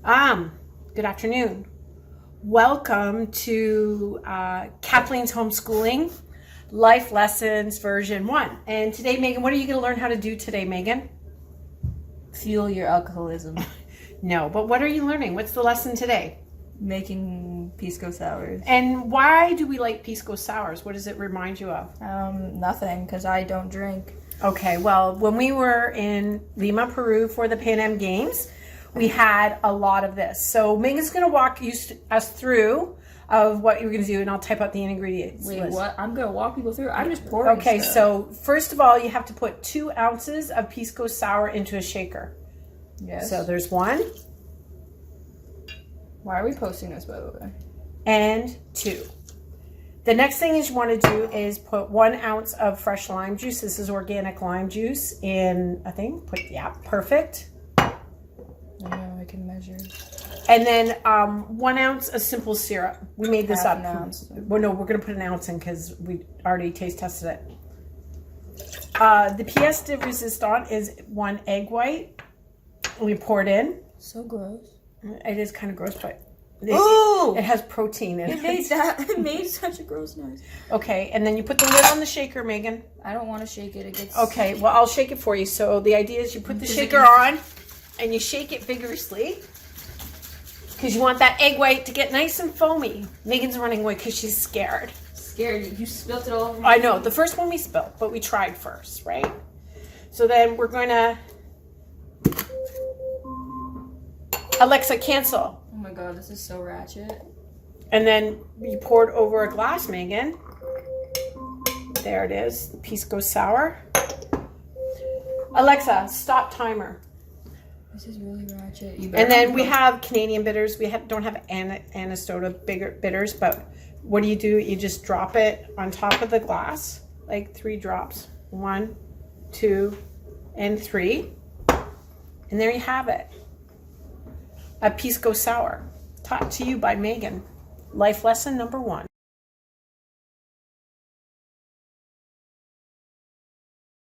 Good afternoon. Welcome to Kathleen's Homeschooling Life Lessons version 1. And today, Megan, what are you going to learn how to do today, Megan? Fuel your alcoholism. No, but what are you learning? What's the lesson today? Making Pisco sours. And why do we like Pisco sours? What does it remind you of? Nothing, because I don't drink. Okay, well, when we were in Lima, Peru for the PanAm Games, we had a lot of this. So Megan's going to walk us through of what you're going to do, and I'll type out the ingredients. Wait, list. what? I'm going to walk people through? I'm just pouring Okay, stuff. so first of all, you have to put 2 ounces of Pisco sour into a shaker. Yes. So there's 1. Why are we posting this, by the way? And 2. The next thing is you want to do is put 1 ounce of fresh lime juice. This is organic lime juice in a thing. Perfect. I know, I can measure. And then 1 ounce of simple syrup. We made this Half up. an ounce. Well, no, we're going to put 1 ounce in because we already taste tested it. The pièce de résistance is 1 egg white. We pour it in. So gross. It is kind of gross, but it has protein in it. It made such a gross noise. Okay, and then you put the lid on the shaker, Megan. I don't want to shake it. It gets... Okay, well, I'll shake it for you. So the idea is you put the shaker on and you shake it vigorously because you want that egg white to get nice and foamy. Megan's running away because she's scared. Scared. You spilled it all over me. I know. The first one we spilled, but we tried first, right? So then we're going to... Alexa, cancel. Oh my god, this is so ratchet. And then you pour it over a glass, Megan. There it is, the Pisco sour. Alexa, stop timer. This is really ratchet. And then we have Canadian bitters. We don't have Anastota bitters, but what do? You just drop it on top of the glass, like 3 drops. 1, 2, and 3. And there you have it. A Pisco sour, taught to you by Megan. Life lesson number 1.